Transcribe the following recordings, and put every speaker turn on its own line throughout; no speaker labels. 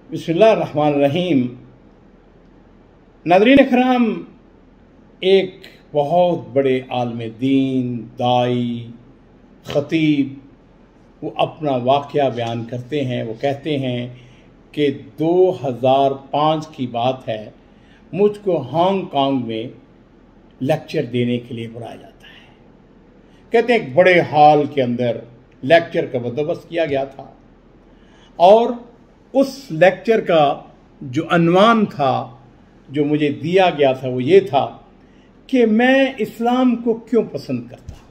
बिस्मिल्लाहिर्रहमानिर्रहीम। नाज़रीन इकराम, एक बहुत बड़े आलिम दीन, दाई, ख़तीब, वो अपना वाक़या बयान करते हैं। वो कहते हैं कि 2005 की बात है, मुझको हांगकांग में लेक्चर देने के लिए बुलाया जाता है। कहते हैं एक बड़े हॉल के अंदर लेक्चर का बंदोबस्त किया गया था और उस लेक्चर का जो अनवान था, जो मुझे दिया गया था, वो ये था कि मैं इस्लाम को क्यों पसंद करता हूँ।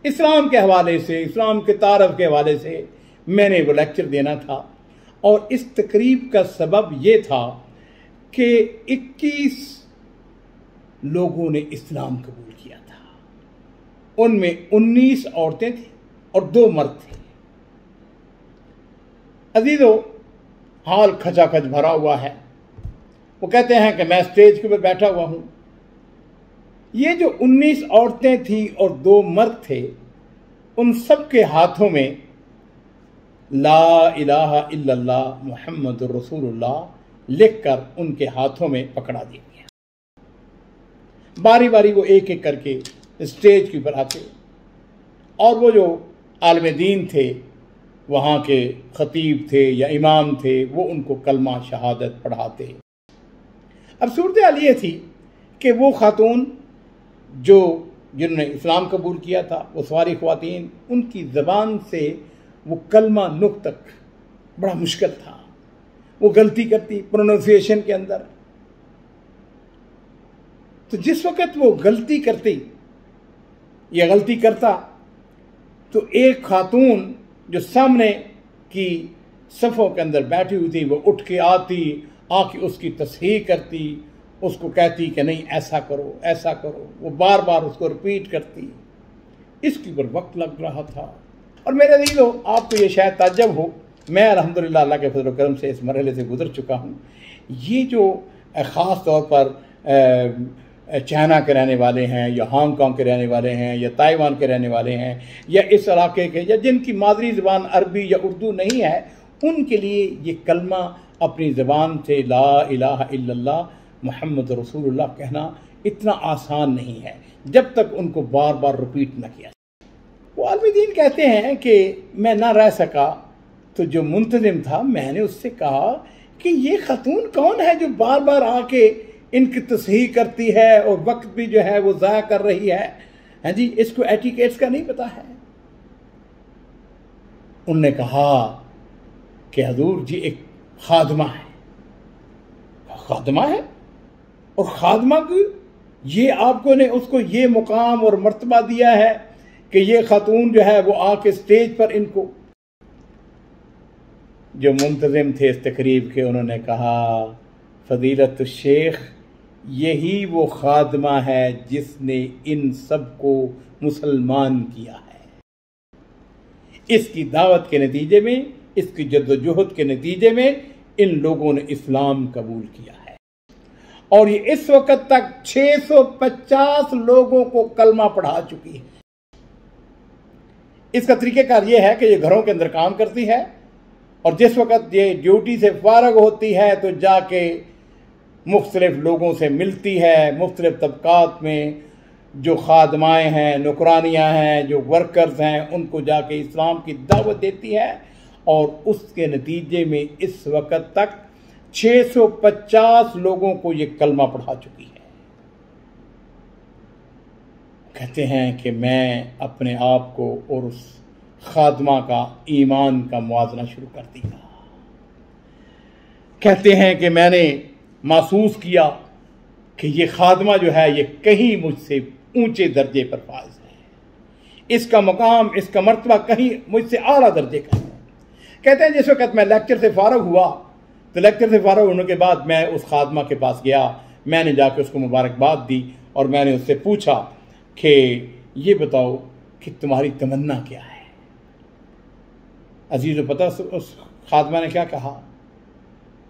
इस्लाम के हवाले से, इस्लाम के तारफ़ के हवाले से मैंने वो लेक्चर देना था। और इस तकरीब का सबब ये था कि 21 लोगों ने इस्लाम कबूल किया था। उनमें 19 औरतें थीं और 2 मर्द थे। अजीजों, हॉल खचाखच भरा हुआ है। वो कहते हैं कि मैं स्टेज के ऊपर बैठा हुआ हूं। ये जो 19 औरतें थी और 2 मर्द थे, उन सब के हाथों में ला इलाहा इल्लल्लाह मुहम्मदुर रसूलुल्लाह लिखकर उनके हाथों में पकड़ा दिया गया। बारी बारी वो एक एक करके स्टेज के ऊपर आते और वो जो आलिम दीन थे, वहाँ के ख़तीब थे या इमाम थे, वो उनको कलमा शहादत पढ़ाते। अब सूरत हाल ये थी कि वो खातून जिन्होंने इस्लाम कबूल किया था, वो सारी ख़वातीन, उनकी ज़बान से वो कलमा नुक्त तक बड़ा मुश्किल था। वो गलती करती प्रोनाउंसिएशन के अंदर। तो जिस वक़्त वो गलती करती या गलती करता, तो एक खातून जो सामने की सफ़ों के अंदर बैठी हुई थी, वो उठ के आके उसकी तस्हीह करती, उसको कहती कि नहीं ऐसा करो, ऐसा करो। वो बार बार उसको रिपीट करती। इसके ऊपर वक्त लग रहा था। और मेरे अज़ीज़ों, आपको ये शायद ताज्जुब हो, मैं अल्हम्दुलिल्लाह अल्लाह के फज़ल व करम से इस मरहले से गुजर चुका हूँ। ये जो ख़ास तौर पर चाइना के रहने वाले हैं या हांगकांग के रहने वाले हैं या ताइवान के रहने वाले हैं या इस इलाके के, या जिनकी मादरी ज़बान अरबी या उर्दू नहीं है, उनके लिए ये कलमा अपनी ज़बान से ला इलाहा इल्लल्लाह मुहम्मद रसूलुल्लाह कहना इतना आसान नहीं है, जब तक उनको बार बार रिपीट न किया। वो आलिम दीन कहते हैं कि मैं ना रह सका, तो जो मुंतज़िम था, मैंने उससे कहा कि ये खातून कौन है जो बार बार आके इनकी तस्हीह करती है और वक्त भी जो है वो ज़ाया कर रही है। हैं जी, इसको एटिकेट्स का नहीं पता है। उनने कहा कि हजूर जी, एक खादमा है। खादमा है? और खादमा की ये आपको ने उसको ये मुकाम और मर्तबा दिया है कि ये खातून जो है वो आके स्टेज पर इनको। जो मुंतज़िम थे इस तकरीब के, उन्होंने कहा, फजीलत शेख, यही वो खादमा है जिसने इन सब को मुसलमान किया है। इसकी दावत के नतीजे में, इसकी जद्दोजहद के नतीजे में इन लोगों ने इस्लाम कबूल किया है। और ये इस वक्त तक 650 लोगों को कलमा पढ़ा चुकी है। इसका तरीक़ेकार ये है कि ये घरों के अंदर काम करती है और जिस वक्त ये ड्यूटी से फारग होती है तो जाके मुख्तलिफ लोगों से मिलती है। मुख्तलिफ तबकात में जो खादमाएँ हैं, नौकरानियाँ हैं, जो वर्कर्स हैं, उनको जाके इस्लाम की दावत देती है। और उसके नतीजे में इस वक्त तक 650 लोगों को ये कलमा पढ़ा चुकी है। कहते हैं कि मैं अपने आप को और उस खादमा का ईमान का मुआजना शुरू कर दिया। कहते हैं कि मैंने महसूस किया कि ये खादमा जो है ये कहीं मुझसे ऊंचे दर्जे पर फाइज है। इसका मकाम, इसका मर्तबा कहीं मुझसे आला दर्जे का है। कहते हैं जिस वक्त मैं लेक्चर से फारग हुआ, तो लेक्चर से फारग होने के बाद मैं उस खादमा के पास गया। मैंने जाकर उसको मुबारकबाद दी और मैंने उससे पूछा कि ये बताओ कि तुम्हारी तमन्ना क्या है। अजीज़, पता उस खादमा ने क्या कहा?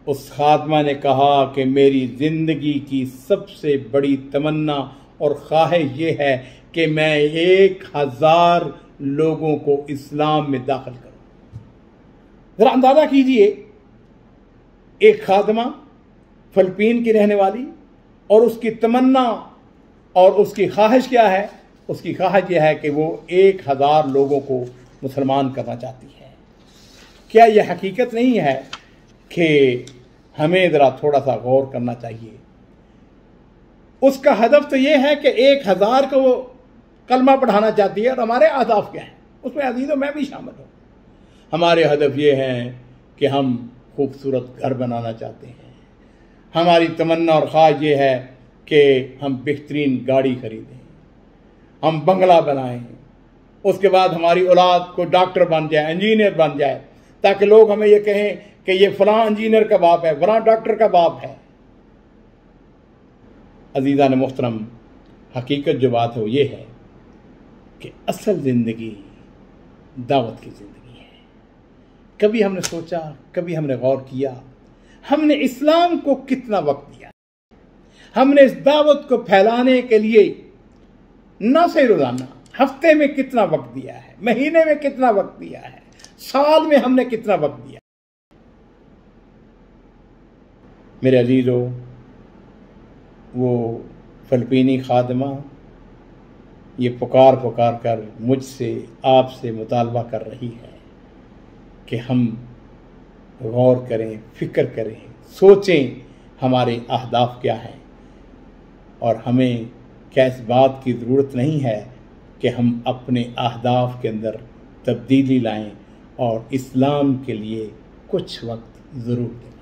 उस खादमा ने कहा कि मेरी ज़िंदगी की सबसे बड़ी तमन्ना और ख्वाहिश ये है कि मैं 1000 लोगों को इस्लाम में दाखिल करूं। ज़रा अंदाज़ा कीजिए एक खादमा फिलिपीन की रहने वाली, और उसकी तमन्ना और उसकी ख्वाहिश क्या है? उसकी ख्वाहिश यह है कि वो 1000 लोगों को मुसलमान करना चाहती है। क्या यह हकीकत नहीं है कि हमें ज़रा थोड़ा सा गौर करना चाहिए? उसका हदफ तो ये है कि 1000 को वो कलमा पढ़ाना चाहती है, और हमारे अहदाफ क्या हैं उसमें अजीज़ों मैं भी शामिल हूँ। हमारे हदफ ये हैं कि हम खूबसूरत घर बनाना चाहते हैं, हमारी तमन्ना और ख्वाहिश ये है कि हम बेहतरीन गाड़ी खरीदें, हम बंगला बनाएं, उसके बाद हमारी औलाद को डॉक्टर बन जाए, इंजीनियर बन जाए, ताकि लोग हमें ये कहें कि ये फलां इंजीनियर का बाप है, फलां डॉक्टर का बाप है। अजीज़ान मुहतरम, हकीकत जो बात है वो ये है कि असल ज़िंदगी दावत की ज़िंदगी है। कभी हमने सोचा, कभी हमने गौर किया, हमने इस्लाम को कितना वक्त दिया? हमने इस दावत को फैलाने के लिए न से रोज़ाना, हफ्ते में कितना वक्त दिया है, महीने में कितना वक्त दिया है, साल में हमने कितना वक्त दिया? मेरे अजीज़ों, वो फिलिपीनी खादमा ये पुकार कर मुझसे, आपसे मुतालबा कर रही है कि हम गौर करें, फिक्र करें, सोचें हमारे अहदाफ क्या हैं, और हमें क्या इस बात की ज़रूरत नहीं है कि हम अपने अहदाफ के अंदर तब्दीली लाएं और इस्लाम के लिए कुछ वक्त ज़रूर दें।